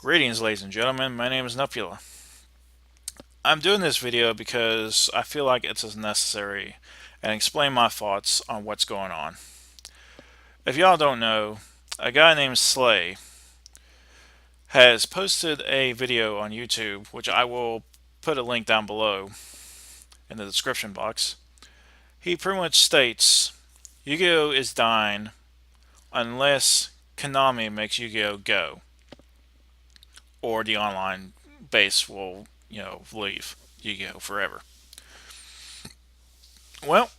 Greetings, ladies and gentlemen. My name is Nupehadda. I'm doing this video because I feel like it's necessary and explain my thoughts on what's going on. If y'all don't know, a guy named Slay has posted a video on YouTube, which I will put a link down below in the description box. He pretty much states Yu-Gi-Oh is dying unless Konami makes Yu-Gi-Oh go, or the online base will, leave Yu-Gi-Oh forever. Well,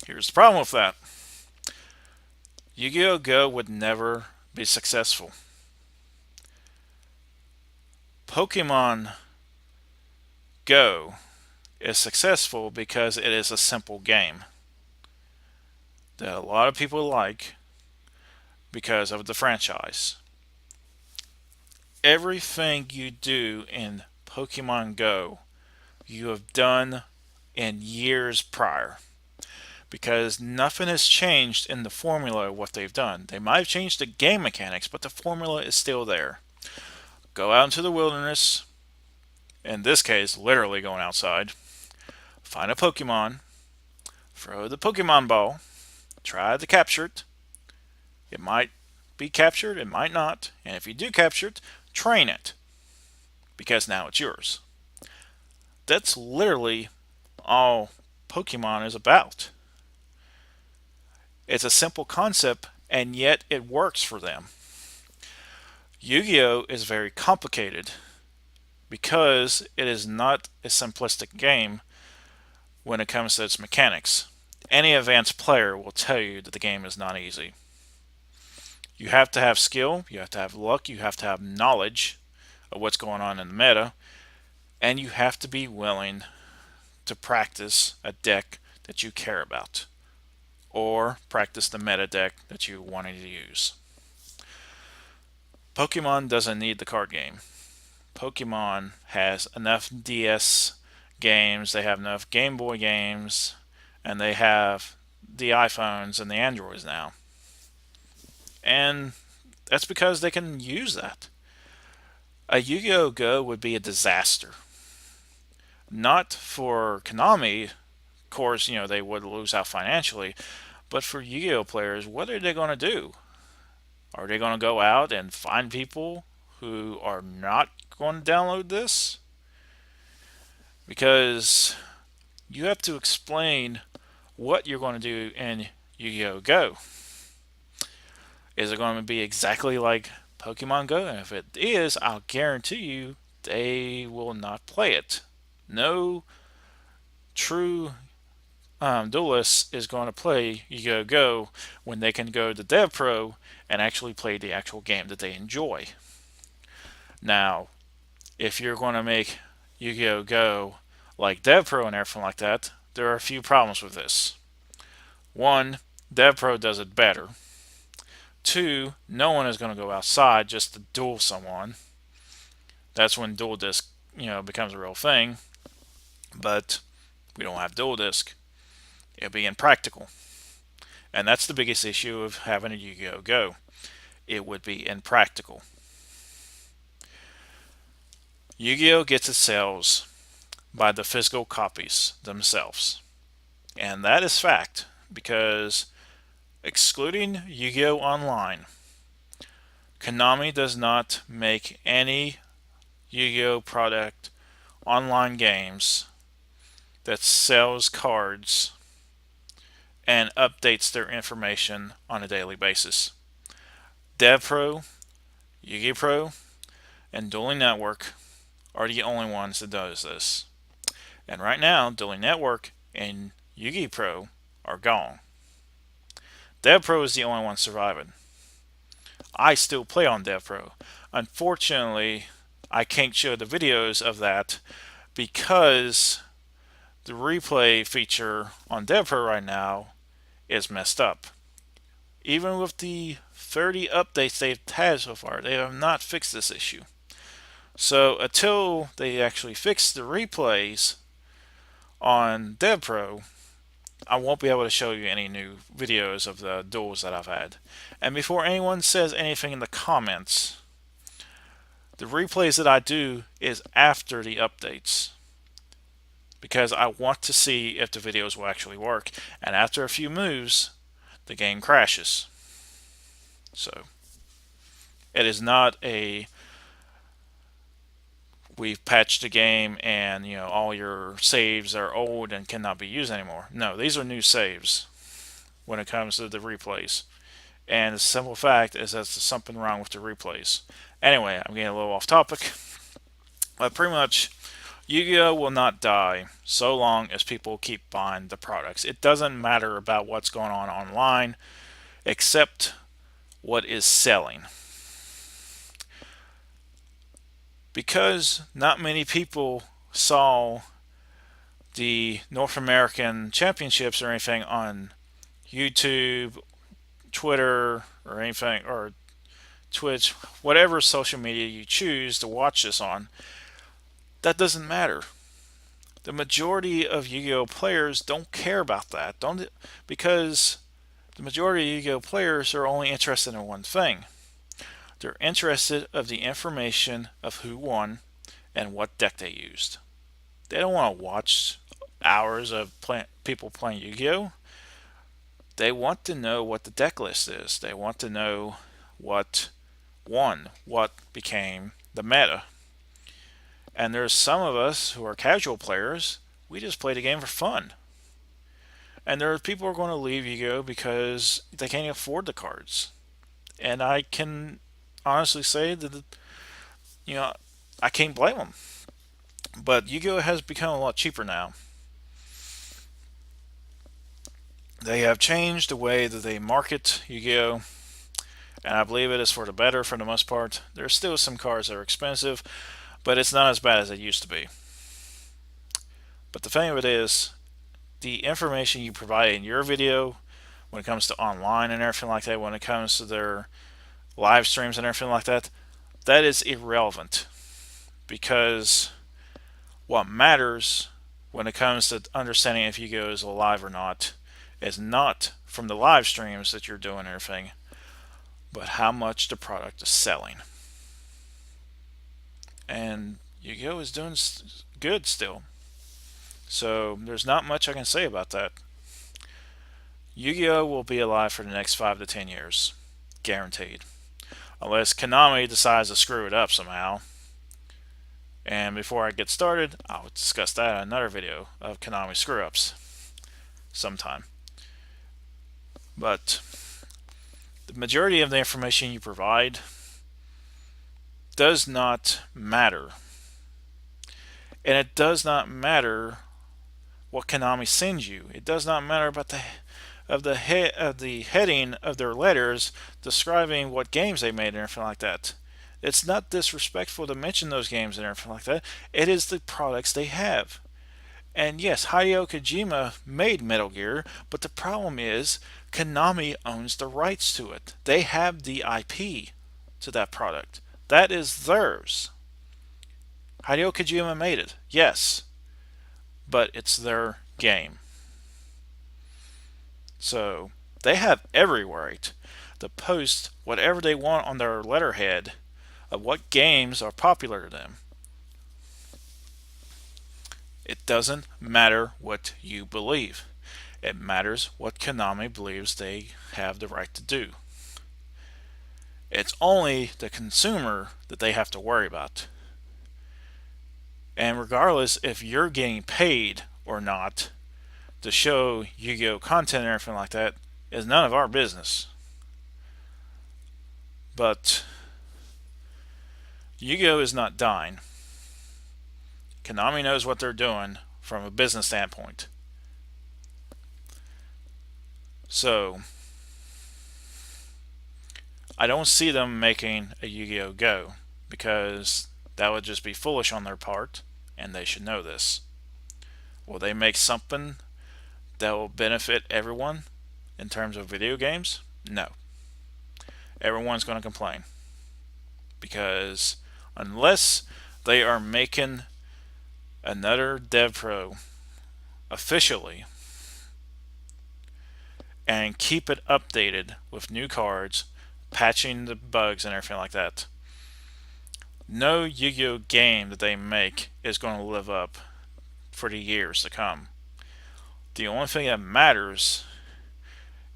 here's the problem with that. Yu-Gi-Oh Go would never be successful. Pokemon Go is successful because it is a simple game that a lot of people like because of the franchise. Everything you do in Pokemon Go, you have done in years prior, because nothing has changed in the formula of what they've done. They might have changed the game mechanics, but the formula is still there. Go out into the wilderness, in this case, literally going outside, find a Pokemon, throw the Pokemon ball, try to capture it. It might be captured, it might not, and if you do capture it, train it, because now it's yours. That's literally all Pokemon is about. It's a simple concept, and yet it works for them. Yu-Gi-Oh is very complicated because it is not a simplistic game when it comes to its mechanics. Any advanced player will tell you that the game is not easy. You have to have skill, you have to have luck, you have to have knowledge of what's going on in the meta, and you have to be willing to practice a deck that you care about, or practice the meta deck that you wanted to use. Pokemon doesn't need the card game. Pokemon has enough DS games, they have enough Game Boy games, and they have the iPhones and the Androids now. And that's because they can use that. A Yu-Gi-Oh Go would be a disaster. Not for Konami, of course, they would lose out financially, but for Yu-Gi-Oh players, what are they going to do? Are they going to go out and find people who are not going to download this? Because you have to explain what you're going to do in Yu-Gi-Oh Go. Is it going to be exactly like Pokemon Go? And if it is, I'll guarantee you they will not play it. No true duelist is going to play Yu-Gi-Oh Go when they can go to Dev Pro and actually play the actual game that they enjoy. Now, if you're going to make Yu-Gi-Oh Go like Dev Pro and everything like that, there are a few problems with this. One, Dev Pro does it better. Two, no one is going to go outside just to duel someone. That's when dual disc, becomes a real thing. But we don't have dual disc. It'll be impractical. And that's the biggest issue of having a Yu-Gi-Oh Go. It would be impractical. Yu-Gi-Oh gets its sales by the physical copies themselves. And that is fact, because excluding Yu-Gi-Oh Online, Konami does not make any Yu-Gi-Oh product online games that sells cards and updates their information on a daily basis. DevPro, Yu-Gi Pro, and Dueling Network are the only ones that does this. And right now, Dueling Network and Yu-Gi Pro are gone. DevPro is the only one surviving. I still play on DevPro. Unfortunately, I can't show the videos of that because the replay feature on DevPro right now is messed up. Even with the 30 updates they've had so far, they have not fixed this issue. So until they actually fix the replays on DevPro, I won't be able to show you any new videos of the duels that I've had. And before anyone says anything in the comments, The replays that I do is after the updates because I want to see if the videos will actually work. And after a few moves, the game crashes. So it is not a we've patched the game and all your saves are old and cannot be used anymore. No, these are new saves when it comes to the replays. And the simple fact is that there's something wrong with the replays. Anyway, I'm getting a little off topic. But pretty much, Yu-Gi-Oh will not die so long as people keep buying the products. It doesn't matter about what's going on online, except what is selling. Because not many people saw the North American championships or anything on YouTube, Twitter, or anything, or Twitch, whatever social media you choose to watch this on, that doesn't matter. The majority of Yu-Gi-Oh players don't care about that, don't because the majority of Yu-Gi-Oh players are only interested in one thing. They're interested of the information of who won and what deck they used. They don't want to watch hours of people playing Yu-Gi-Oh. They want to know what the deck list is. They want to know what won, what became the meta. And there's some of us who are casual players, we just play the game for fun. And there are people who are going to leave Yu-Gi-Oh because they can't afford the cards. And I can honestly say that, I can't blame them. But Yu-Gi-Oh has become a lot cheaper now. They have changed the way that they market Yu-Gi-Oh, and I believe it is for the better for the most part. There's still some cards that are expensive, but it's not as bad as it used to be. But the thing of it is, the information you provide in your video, when it comes to online and everything like that, when it comes to their live streams and everything like that, that is irrelevant. Because what matters when it comes to understanding if Yu-Gi-Oh is alive or not is not from the live streams that you're doing and everything, but how much the product is selling. And Yu-Gi-Oh is doing good still. So there's not much I can say about that. Yu-Gi-Oh will be alive for the next 5 to 10 years. Guaranteed. Unless Konami decides to screw it up somehow. And before I get started, I'll discuss that in another video of Konami screw-ups sometime. But the majority of the information you provide does not matter. And it does not matter what Konami sends you. It does not matter about the heading of their letters describing what games they made and everything like that. It's not disrespectful to mention those games and everything like that. It is the products they have. And yes, Hideo Kojima made Metal Gear, but the problem is Konami owns the rights to it. They have the IP to that product. That is theirs. Hideo Kojima made it, yes, but it's their game. So they have every right to post whatever they want on their letterhead of what games are popular to them. It doesn't matter what you believe. It matters what Konami believes they have the right to do. It's only the consumer that they have to worry about. And regardless if you're getting paid or not to show Yu-Gi-Oh content or anything like that, is none of our business. But Yu-Gi-Oh is not dying. Konami knows what they're doing from a business standpoint. So I don't see them making a Yu-Gi-Oh Go because that would just be foolish on their part, and they should know this. Will they make something that will benefit everyone in terms of video games? No. Everyone's going to complain because unless they are making another Dev Pro officially and keep it updated with new cards, patching the bugs and everything like that, No Yu-Gi-Oh game that they make is going to live up for the years to come. The only thing that matters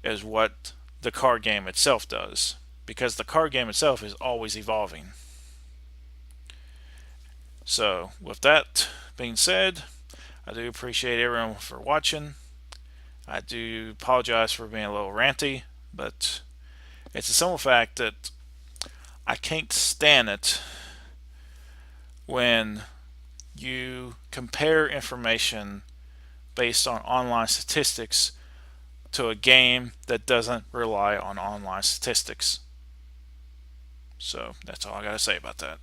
is what the card game itself does, because the card game itself is always evolving. So, with that being said, I do appreciate everyone for watching. I do apologize for being a little ranty, but it's a simple fact that I can't stand it when you compare information based on online statistics to a game that doesn't rely on online statistics. So that's all I got to say about that.